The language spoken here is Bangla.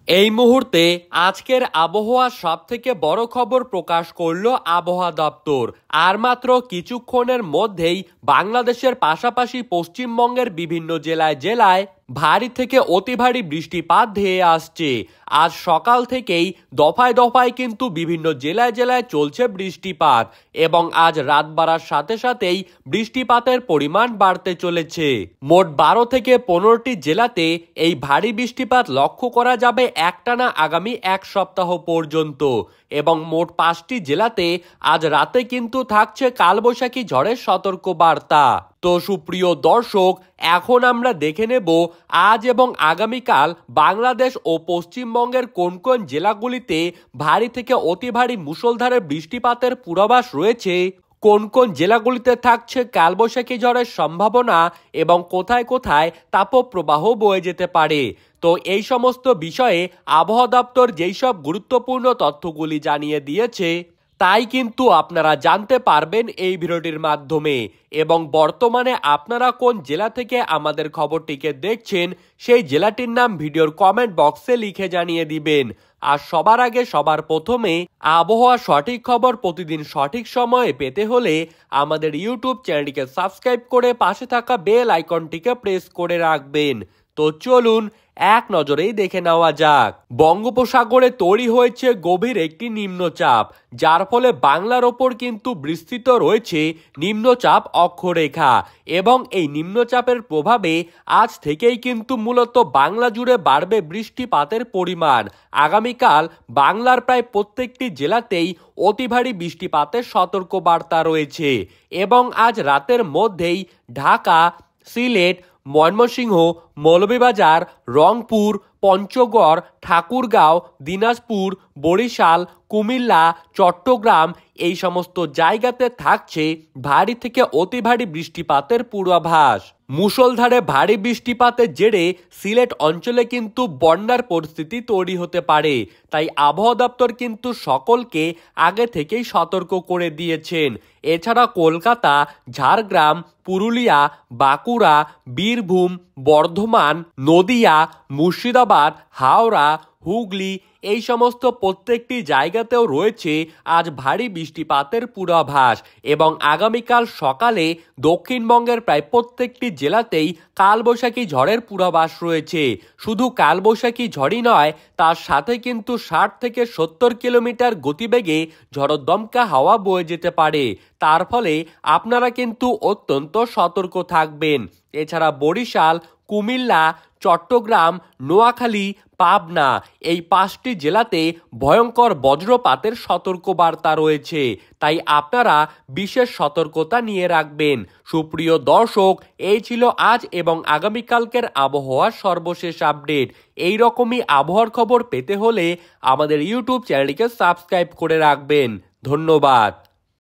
এই মুহূর্তে আজকের আবহাওয়ার সবথেকে বড় খবর প্রকাশ করল আবহাওয়া দপ্তর। আর মাত্র কিছুক্ষণের মধ্যেই বাংলাদেশের পাশাপাশি পশ্চিমবঙ্গের বিভিন্ন জেলায় ভারী থেকে অতি ভারী বৃষ্টিপাত ধেয়ে আসছে। আজ সকাল থেকেই দফায় দফায় কিন্তু বিভিন্ন জেলায় চলছে বৃষ্টিপাত এবং আজ রাত বাড়ার সাথে সাথেই বৃষ্টিপাতের পরিমাণ বাড়তে চলেছে। মোট 12 থেকে 15টি জেলাতে এই ভারী বৃষ্টিপাত লক্ষ্য করা যাবে একটানা আগামী এক সপ্তাহ পর্যন্ত এবং মোট 5টি জেলাতে আজ রাতে কিন্তু থাকছে কালবৈশাখী ঝড়ের সতর্ক বার্তা। তো সুপ্রিয় দর্শক, এখন আমরা দেখে নেব আজ এবং আগামীকাল বাংলাদেশ ও পশ্চিমবঙ্গের কোন কোন জেলাগুলিতে ভারী থেকে অতি ভারী মুষলধারে বৃষ্টিপাতের পূর্বাভাস রয়েছে, কোন কোন জেলাগুলিতে থাকছে কালবৈশাখী ঝড়ের সম্ভাবনা এবং কোথায় কোথায় তাপপ্রবাহ বয়ে যেতে পারে। তো এই সমস্ত বিষয়ে আবহাওয়া দপ্তর যেই সব গুরুত্বপূর্ণ তথ্যগুলি জানিয়ে দিয়েছে তাই কিন্তু আপনারা জানতে পারবেন এই ভিডিওটির মাধ্যমে। এবং বর্তমানে আপনারা কোন জেলা থেকে আমাদের খবরটিকে দেখছেন সেই জেলাটির নাম ভিডিওর কমেন্ট বক্সে লিখে জানিয়ে দিবেন। আর সবার আগে সবার প্রথমে আবহাওয়া সঠিক খবর প্রতিদিন সঠিক সময়ে পেতে হলে আমাদের ইউটিউব চ্যানেলটিকে সাবস্ক্রাইব করে পাশে থাকা বেল আইকনটিকে প্রেস করে রাখবেন। তো চলুন এক নজরেই দেখে নেওয়া যাক। বঙ্গোপসাগরে তৈরি হয়েছে গভীর একটি নিম্নচাপ, যার ফলে বাংলার ওপর কিন্তু বিস্তৃত রয়েছে নিম্নচাপ অক্ষরেখা এবং এই নিম্নচাপের প্রভাবে আজ থেকেই কিন্তু মূলত বাংলা জুড়ে বাড়বে বৃষ্টিপাতের পরিমাণ। আগামীকাল বাংলার প্রায় প্রত্যেকটি জেলাতেই অতি ভারী বৃষ্টিপাতের সতর্কবার্তা রয়েছে এবং আজ রাতের মধ্যেই ঢাকা, সিলেট, ময়মনসিংহ, মৌলভীবাজার, রংপুর, পঞ্চগড়, ঠাকুরগাঁও, দিনাজপুর, বরিশাল, কুমিল্লা, চট্টগ্রাম এই সমস্ত জায়গাতে থাকছে ভারী থেকে অতি ভারী বৃষ্টিপাতের পূর্বাভাস। মুষলধারে ভারী বৃষ্টিপাতের জেরে সিলেট অঞ্চলে কিন্তু বন্যার পরিস্থিতি তৈরি হতে পারে, তাই আবহাওয়া দপ্তর কিন্তু সকলকে আগে থেকেই সতর্ক করে দিয়েছেন। এছাড়া কলকাতা, ঝাড়গ্রাম, পুরুলিয়া, বাঁকুড়া, বীরভূম, বর্ধমান, নদিয়া, মুর্শিদাবাদ, হাওড়া, হুগলি এই সমস্ত প্রত্যেকটি জায়গাতেও রয়েছে আজ ভারী বৃষ্টিপাতের পূর্বাভাস এবং আগামীকাল সকালে দক্ষিণবঙ্গের প্রায় প্রত্যেকটি জেলাতেই কালবৈশাখী ঝড়ের পূর্বাভাস রয়েছে। শুধু কালবৈশাখী ঝড়ই নয়, তার সাথে কিন্তু 60 থেকে 70 কিলোমিটার গতিবেগে ঝড়োদ্দমকা হাওয়া বয়ে যেতে পারে। তার ফলে আপনারা কিন্তু অত্যন্ত সতর্ক থাকবেন। এছাড়া বরিশাল, কুমিল্লা, চট্টগ্রাম, নোয়াখালী, পাবনা এই 5টি জেলাতে ভয়ঙ্কর বজ্রপাতের সতর্কবার্তা রয়েছে, তাই আপনারা বিশেষ সতর্কতা নিয়ে রাখবেন। সুপ্রিয় দর্শক, এই ছিল আজ এবং আগামীকালকের আবহাওয়ার সর্বশেষ আপডেট। এই রকমই আবহাওয়ার খবর পেতে হলে আমাদের ইউটিউব চ্যানেলটিকে সাবস্ক্রাইব করে রাখবেন। ধন্যবাদ।